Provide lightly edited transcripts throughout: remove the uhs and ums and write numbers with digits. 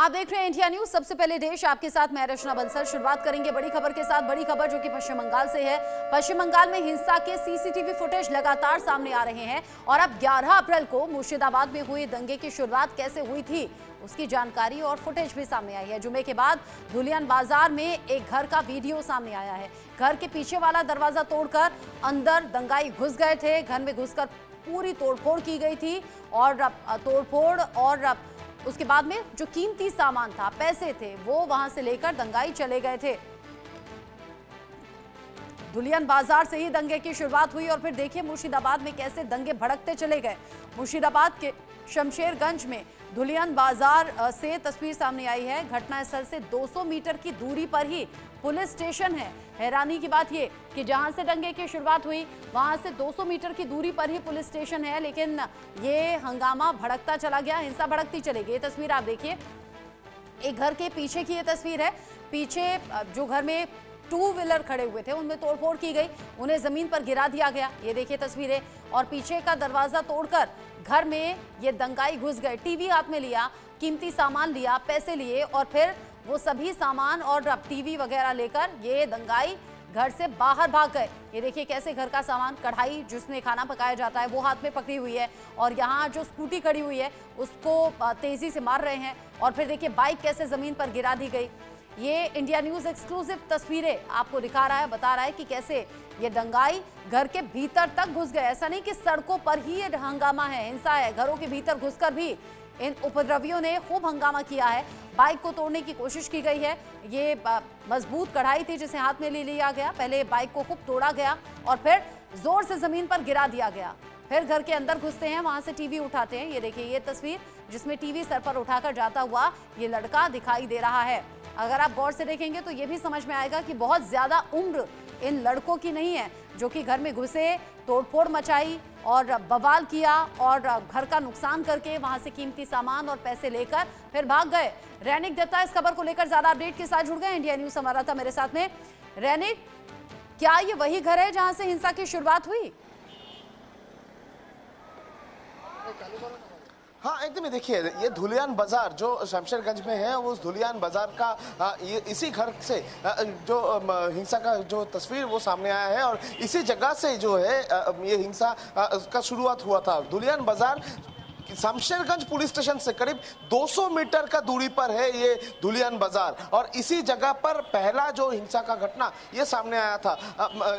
आप देख रहे हैं इंडिया न्यूज। सबसे पहले देश आपके साथ मैं रचना बंसल। शुरुआत करेंगे बड़ी खबर के साथ। बड़ी खबर जो कि पश्चिम बंगाल से है। पश्चिम बंगाल में हिंसा के सीसीटीवी फुटेज लगातार सामने आ रहे हैं और अब 11 अप्रैल को मुर्शिदाबाद में हुए दंगे की शुरुआत कैसे हुई थी उसकी जानकारी और फुटेज भी सामने आई है। जुमे के बाद धुलियान बाजार में एक घर का वीडियो सामने आया है। घर के पीछे वाला दरवाजा तोड़कर अंदर दंगाई घुस गए थे। घर में घुसकर पूरी तोड़फोड़ की गई थी और तोड़फोड़ और उसके बाद में जो कीमती सामान था, पैसे थे, वो वहां से लेकर दंगाई चले गए थे। धुलियान बाजार से ही दंगे की शुरुआत हुई और फिर देखिए मुर्शिदाबाद में कैसे दंगे भड़कते चले गए। मुर्शिदाबाद के शमशेरगंज में धुलियान बाजार से तस्वीर सामने आई है। घटनास्थल से 200 मीटर की दूरी पर ही पुलिस स्टेशन है। हैरानी की बात ये कि जहां से दंगे की शुरुआत हुई वहां से 200 मीटर की दूरी पर ही पुलिस स्टेशन है, लेकिन ये हंगामा भड़कता चला गया, हिंसा भड़कती चली गई। तस्वीर आप देखिए, एक घर के पीछे की ये तस्वीर है। पीछे जो घर में 2 व्हीलर खड़े हुए थे उनमें तोड़फोड़ की गई, उन्हें जमीन पर गिरा दिया गया। ये देखिए तस्वीरें। और पीछे का दरवाजा तोड़कर घर में ये दंगाई घुस गए। टीवी हाथ में लिया, कीमती सामान लिया, पैसे लिए और फिर वो सभी सामान और टीवी वगैरह लेकर ये दंगाई घर से बाहर भाग गए। ये देखिए कैसे घर का सामान, कढ़ाई जिसमें खाना पकाया जाता है वो हाथ में पकड़ी हुई है और यहाँ जो स्कूटी खड़ी हुई है उसको तेजी से मार रहे हैं। और फिर देखिए बाइक कैसे जमीन पर गिरा दी गई। ये इंडिया न्यूज एक्सक्लूसिव तस्वीरें आपको दिखा रहा है, बता रहा है कि कैसे ये दंगाई घर के भीतर तक घुस गए। ऐसा नहीं कि सड़कों पर ही ये हंगामा है, हिंसा है, घरों के भीतर घुसकर भी इन उपद्रवियों ने खूब हंगामा किया है। बाइक को तोड़ने की कोशिश की गई है। ये मजबूत कढ़ाई थी जिसे हाथ में ले लिया गया। पहले बाइक को खूब तोड़ा गया और फिर जोर से जमीन पर गिरा दिया गया। फिर घर के अंदर घुसते हैं, वहां से टीवी उठाते हैं। ये देखिए ये तस्वीर जिसमें टीवी सर पर उठाकर जाता हुआ ये लड़का दिखाई दे रहा है। अगर आप गौर से देखेंगे तो ये भी समझ में आएगा कि बहुत ज्यादा उम्र इन लड़कों की नहीं है जो कि घर में घुसे, तोड़फोड़ मचाई और बवाल किया और घर का नुकसान करके वहां से कीमती सामान और पैसे लेकर फिर भाग गए। रैनिक दत्ता इस खबर को लेकर ज्यादा अपडेट के साथ जुड़ गए। इंडिया न्यूज संवाददाता मेरे साथ में। रैनिक, क्या ये वही घर है जहां से हिंसा की शुरुआत हुई? हाँ एकदम। देखिए ये धुलियान बाजार जो शमशेरगंज में है, वो उस धुलियान बाजार का ये इसी घर से जो हिंसा का जो तस्वीर वो सामने आया है और इसी जगह से जो है ये हिंसा का शुरुआत हुआ था। धुलियान बाजार शमशेरगंज पुलिस स्टेशन से करीब 200 मीटर का दूरी पर है ये धुलियान बाजार और इसी जगह पर पहला जो हिंसा का घटना ये सामने आया था।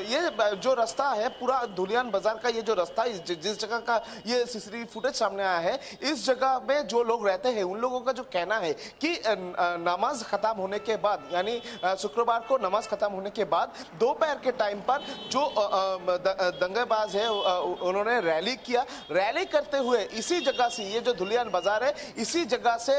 ये जो रास्ता है पूरा धुलियान बाजार का, ये जो रास्ता जिस जगह का ये सीसीटीवी फुटेज सामने आया है, इस जगह में जो लोग रहते हैं उन लोगों का जो कहना है कि नमाज खत्म होने के बाद, यानी शुक्रवार को नमाज खत्म होने के बाद दोपहर के टाइम पर जो दंगेबाज है उन्होंने रैली किया। रैली करते हुए इसी जगह से, ये जो धुलियान बाजार है इसी जगह से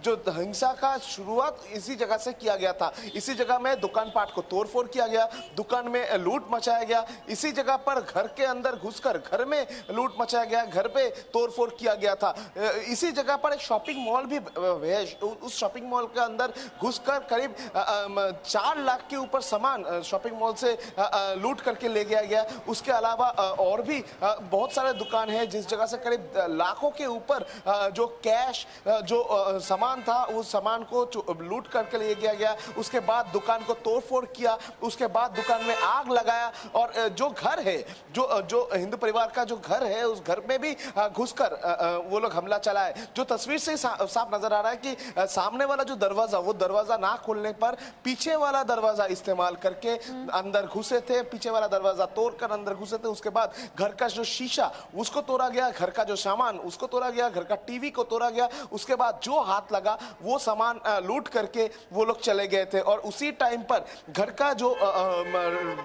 जो हिंसा का शुरुआत इसी जगह से किया गया था। इसी जगह में दुकान पाट को तोड़फोड़ किया गया, दुकान में लूट मचाया गया। इसी जगह पर घर के अंदर घुसकर घर में लूट मचाया गया, घर पे तोड़फोड़ किया गया था। इसी जगह पर एक शॉपिंग मॉल भी है, उस शॉपिंग मॉल के अंदर घुसकर करीब 4 लाख के ऊपर सामान शॉपिंग मॉल से लूट करके ले गया। उसके अलावा और भी बहुत सारे दुकान है जिस जगह से करीब लाखों के ऊपर जो कैश जो सामान था उस सामान को लूट करके ले गया। उसके बाद दुकान को तोड़फोड़ किया, उसके बाद दुकान में आग लगाया और जो घर है, जो हिंदू परिवार का जो घर है, उस घर में भी घुसकर वो लोग हमला चलाए। जो तस्वीर से साफ नजर आ रहा है कि सामने वाला जो दरवाजा, वो दरवाजा ना खोलने पर पीछे वाला दरवाजा इस्तेमाल करके अंदर घुसे थे, पीछे वाला दरवाजा तोड़कर अंदर घुसे थे। उसके बाद घर का जो शीशा उसको तोड़ा गया, घर का जो सामान उसको तोड़ा गया, घर का टीवी को तोड़ा गया। उसके बाद जो हाथ लगा वो सामान लूट करके वो लोग चले गए थे। और उसी टाइम पर घर का जो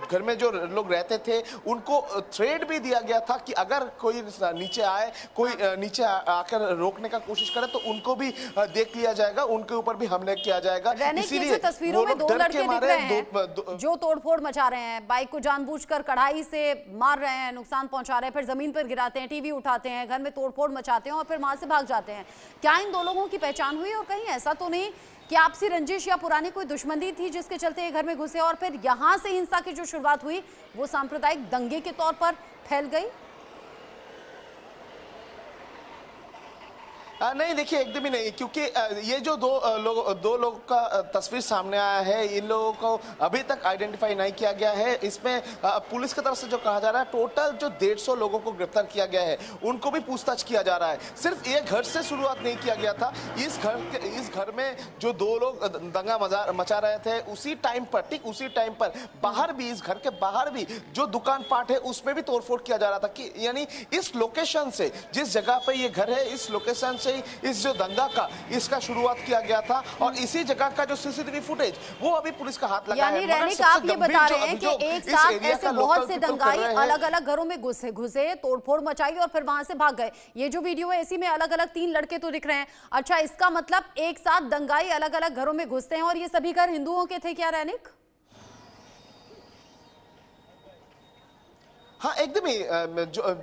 घर में जो लोग रहते थे उनको थ्रेड भी दिया गया था कि अगर कोई नीचे आए, कोई नीचे आकर रोकने का कोशिश करे तो उनको भी देख लिया जाएगा, उनके ऊपर भी हमले किया जाएगा। इसीलिए तस्वीरों में 2 लड़के दिख रहे हैं जो तोड़फोड़ मचा रहे हैं, बाइक को जानबूझकर कढ़ाई से मार रहे हैं, नुकसान पहुंचा रहे हैं, फिर जमीन पर गिराते हैं, टीवी उठाते हैं, घर में तोड़फोड़ मचाते हैं और फिर वहां से भाग जाते हैं। क्या इन 2 लोगों की पहचान हुई और कहीं ऐसा तो नहीं कि आपसी रंजिश या पुरानी कोई दुश्मनी थी जिसके चलते ये घर में घुसे और फिर यहां से हिंसा की जो शुरुआत हुई वो सांप्रदायिक दंगे के तौर पर फैल गई? नहीं देखिए एकदम ही नहीं, क्योंकि ये जो दो लोग का तस्वीर सामने आया है, इन लोगों को अभी तक आइडेंटिफाई नहीं किया गया है। इसमें पुलिस की तरफ से जो कहा जा रहा है, टोटल जो 150 लोगों को गिरफ्तार किया गया है, उनको भी पूछताछ किया जा रहा है। सिर्फ ये घर से शुरुआत नहीं किया गया था। इस घर में जो 2 लोग दंगा मचा रहे थे, उसी टाइम पर, ठीक उसी टाइम पर बाहर भी, इस घर के बाहर भी जो दुकान पाट है उसमें भी तोड़फोड़ किया जा रहा था। कि यानी इस लोकेशन से, जिस जगह पे ये घर है, इस लोकेशन से इस जो दंगा का इसका शुरुआत किया गया था। और इसी जगह का जो सीसीटीवी फुटेज, वो अभी पुलिस का हाथ लगा है। रैनिक, आप ये बता रहे हैं कि एक साथ ऐसे बहुत से दंगाई अलग अलग घरों में घुसे, तोड़फोड़ मचाई और फिर वहां से भाग गए। ये जो वीडियो है, इसी में अलग अलग 3 लड़के तो दिख रहे हैं। अच्छा, इसका मतलब एक साथ दंगाई अलग अलग घरों में घुसते हैं और ये सभी घर हिंदुओं के थे क्या रैनिक? हाँ एकदम ही,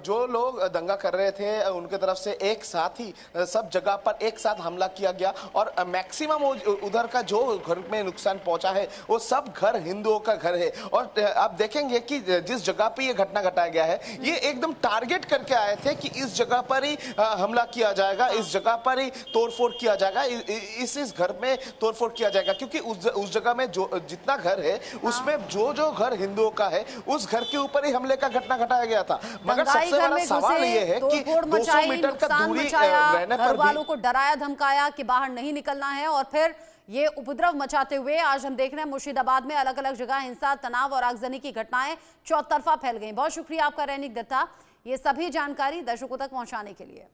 जो लोग दंगा कर रहे थे उनके तरफ से एक साथ ही सब जगह पर एक साथ हमला किया गया। और मैक्सिमम उधर का जो घर में नुकसान पहुंचा है, वो सब घर हिंदुओं का घर है। और आप देखेंगे कि जिस जगह पे ये घटना घटाया गया है, ये एकदम टारगेट करके आए थे कि इस जगह पर ही हमला किया जाएगा, इस जगह पर ही तोड़फोड़ किया जाएगा, इस घर में तोड़फोड़ किया जाएगा। क्योंकि उस जगह में जो जितना घर है, उसमें जो घर हिंदुओं का है, उस घर के ऊपर ही हमले का घटाया गया था। मगर सबसे बड़ा सवाल ये है कि 200 मीटर का दूरी रहने पर भी वालों को डराया धमकाया कि बाहर नहीं निकलना है, और फिर ये उपद्रव मचाते हुए आज हम देख रहे हैं मुर्शिदाबाद में अलग अलग जगह हिंसा, तनाव और आगजनी की घटनाएं चौतरफा फैल गई। बहुत शुक्रिया आपका रैनिक दत्ता, ये सभी जानकारी दर्शकों तक पहुंचाने के लिए।